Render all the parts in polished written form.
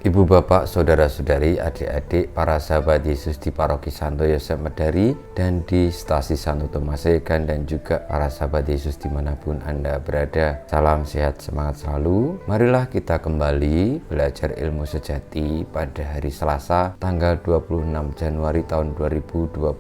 Ibu bapak, saudara-saudari, adik-adik, para sahabat Yesus di Paroki Santo Yosef Medari dan di Stasi Santo Tomas Egan, dan juga para sahabat Yesus dimanapun Anda berada. Salam sehat, semangat selalu. Marilah kita kembali belajar ilmu sejati pada hari Selasa tanggal 26 Januari tahun 2021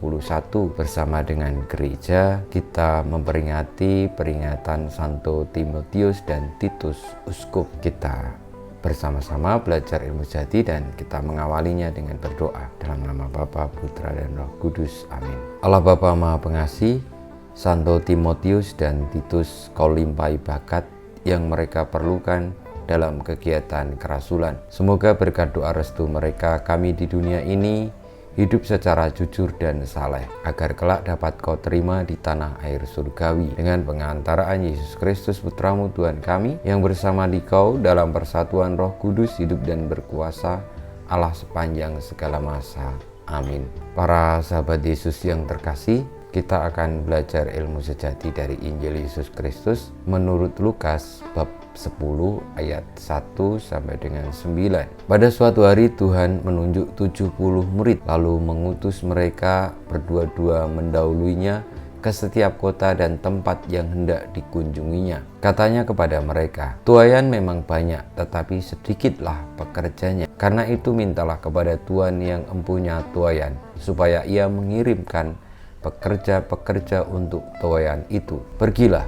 bersama dengan gereja. Kita memperingati peringatan Santo Timotius dan Titus, uskup kita. Bersama-sama belajar ilmu sejati dan kita mengawalinya dengan berdoa dalam nama Bapa, Putra, dan Roh Kudus. Amin. Allah Bapa Maha Pengasih, Santo Timotius dan Titus kau limpahi bakat yang mereka perlukan dalam kegiatan kerasulan. Semoga berkat doa restu mereka kami di dunia ini hidup secara jujur dan saleh, agar kelak dapat kau terima di tanah air surgawi dengan pengantaraan Yesus Kristus Putramu Tuhan kami, yang bersama di kau dalam persatuan Roh Kudus hidup dan berkuasa Allah sepanjang segala masa. Amin. Para sahabat Yesus yang terkasih, kita akan belajar ilmu sejati dari Injil Yesus Kristus menurut Lukas bab 10 ayat 1 sampai dengan 9. Pada suatu hari Tuhan menunjuk 70 murid, lalu mengutus mereka berdua-dua mendahuluinya ke setiap kota dan tempat yang hendak dikunjunginya. Katanya kepada mereka, "Tuaian memang banyak, tetapi sedikitlah pekerjanya. Karena itu mintalah kepada Tuhan yang empunya tuaian, supaya ia mengirimkan pekerja-pekerja untuk tuaian itu. Pergilah,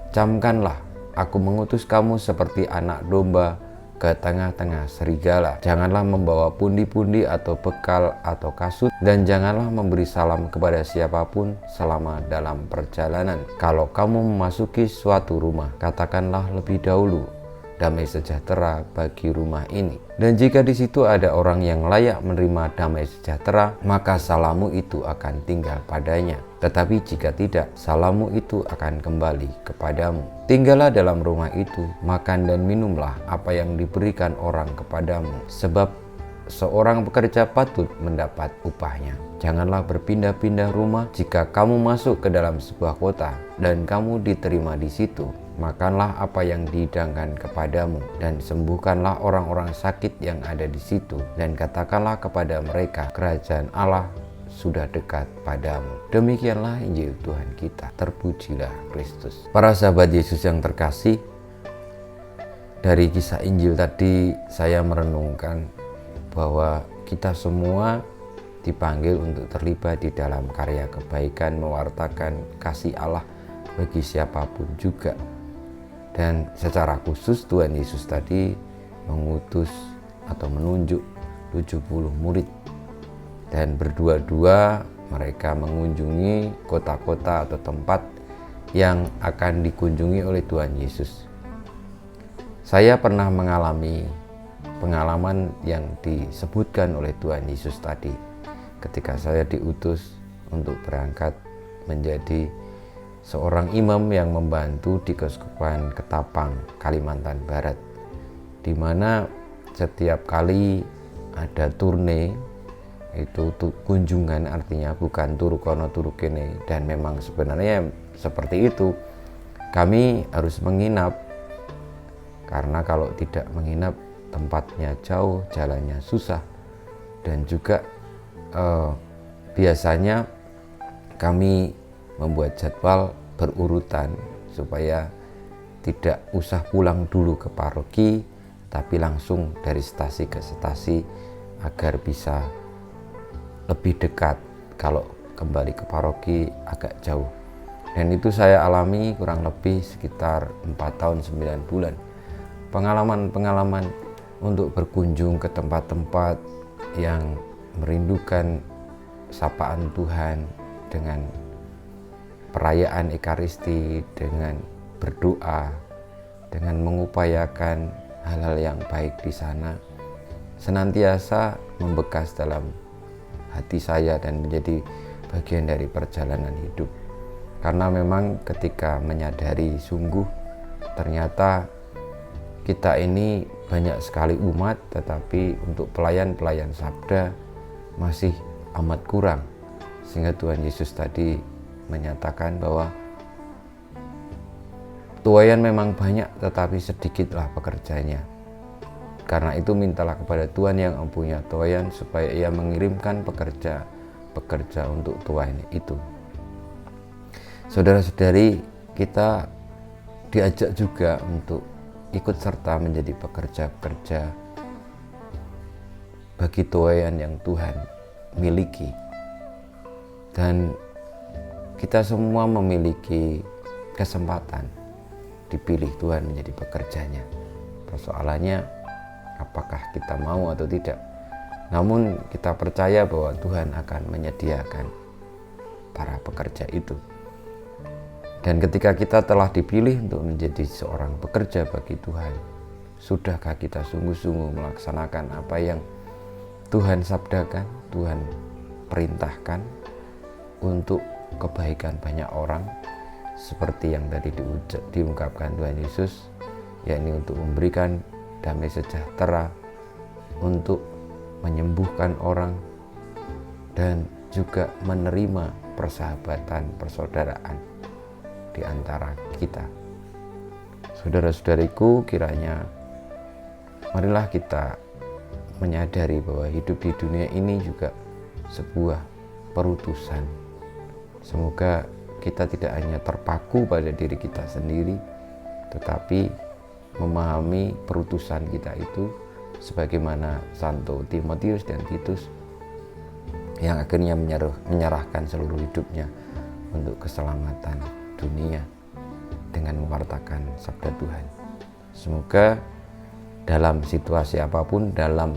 camkanlah, aku mengutus kamu seperti anak domba ke tengah-tengah serigala. Janganlah membawa pundi-pundi atau bekal atau kasut, dan janganlah memberi salam kepada siapapun selama dalam perjalanan. Kalau kamu memasuki suatu rumah, katakanlah lebih dahulu, damai sejahtera bagi rumah ini. Dan jika di situ ada orang yang layak menerima damai sejahtera, maka salammu itu akan tinggal padanya. Tetapi jika tidak, salammu itu akan kembali kepadamu. Tinggallah dalam rumah itu, makan dan minumlah apa yang diberikan orang kepadamu, sebab seorang pekerja patut mendapat upahnya. Janganlah berpindah-pindah rumah. Jika kamu masuk ke dalam sebuah kota dan kamu diterima di situ, makanlah apa yang dihidangkan kepadamu, dan sembuhkanlah orang-orang sakit yang ada di situ, dan katakanlah kepada mereka, kerajaan Allah sudah dekat padamu." Demikianlah Injil Tuhan kita. Terpujilah Kristus. Para sahabat Yesus yang terkasih, dari kisah Injil tadi saya merenungkan bahwa kita semua dipanggil untuk terlibat di dalam karya kebaikan, mewartakan kasih Allah bagi siapapun juga. Dan secara khusus Tuhan Yesus tadi mengutus atau menunjuk 70 murid, dan berdua-dua mereka mengunjungi kota-kota atau tempat yang akan dikunjungi oleh Tuhan Yesus. Saya pernah mengalami pengalaman yang disebutkan oleh Tuhan Yesus tadi ketika saya diutus untuk berangkat menjadi seorang imam yang membantu di Keuskupan Ketapang, Kalimantan Barat, di mana setiap kali ada turne, itu kunjungan, artinya bukan turu kono turu kene, dan memang sebenarnya seperti itu, kami harus menginap, karena kalau tidak menginap tempatnya jauh, jalannya susah, dan juga biasanya kami membuat jadwal berurutan supaya tidak usah pulang dulu ke paroki, tapi langsung dari stasi ke stasi agar bisa lebih dekat kalau kembali ke paroki agak jauh. Dan itu saya alami kurang lebih sekitar 4 tahun 9 bulan. Pengalaman-pengalaman untuk berkunjung ke tempat-tempat yang merindukan sapaan Tuhan dengan perayaan Ekaristi, dengan berdoa, dengan mengupayakan hal-hal yang baik di sana, senantiasa membekas dalam hati saya dan menjadi bagian dari perjalanan hidup. Karena memang ketika menyadari sungguh ternyata kita ini banyak sekali umat, tetapi untuk pelayan-pelayan sabda masih amat kurang, sehingga Tuhan Yesus tadi menyatakan bahwa tuaian memang banyak, tetapi sedikitlah pekerjanya. Karena itu mintalah kepada Tuhan yang mempunyai tuayan supaya ia mengirimkan pekerja untuk tuayan itu. Saudara-saudari, kita diajak juga untuk ikut serta menjadi pekerja-pekerja bagi tuayan yang Tuhan miliki. Dan kita semua memiliki kesempatan dipilih Tuhan menjadi pekerjanya. Persoalannya apakah kita mau atau tidak. Namun kita percaya bahwa Tuhan akan menyediakan para pekerja itu. Dan ketika kita telah dipilih untuk menjadi seorang pekerja bagi Tuhan, sudahkah kita sungguh-sungguh melaksanakan apa yang Tuhan sabdakan, Tuhan perintahkan untuk kebaikan banyak orang, seperti yang tadi diungkapkan Tuhan Yesus, yakni untuk memberikan damai sejahtera, untuk menyembuhkan orang, dan juga menerima persahabatan, persaudaraan di antara kita. Saudara-saudariku, kiranya marilah kita menyadari bahwa hidup di dunia ini juga sebuah perutusan. Semoga kita tidak hanya terpaku pada diri kita sendiri, tetapi memahami perutusan kita itu sebagaimana Santo Timotius dan Titus yang akhirnya menyerahkan seluruh hidupnya untuk keselamatan dunia dengan mewartakan sabda Tuhan. Semoga dalam situasi apapun, dalam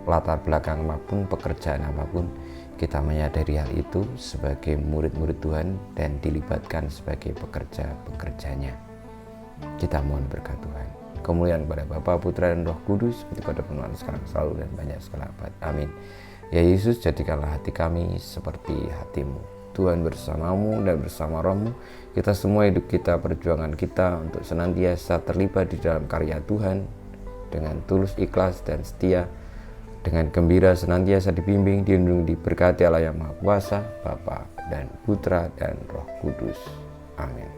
latar belakang apapun, pekerjaan apapun, kita menyadari hal itu sebagai murid-murid Tuhan dan dilibatkan sebagai pekerja-pekerjanya. Kita mohon berkat Tuhan. Kemuliaan kepada Bapa, Putra, dan Roh Kudus, seperti pada permulaan, sekarang, selalu, dan banyak sekali abad. Amin. Ya Yesus, jadikanlah hati kami seperti hati-Mu. Tuhan bersamamu dan bersama rohmu. Kita semua hidup kita, perjuangan kita untuk senantiasa terlibat di dalam karya Tuhan dengan tulus, ikhlas, dan setia. Dengan gembira senantiasa dibimbing, dilindungi, diberkati Allah yang Maha Kuasa, Bapa dan Putra dan Roh Kudus. Amin.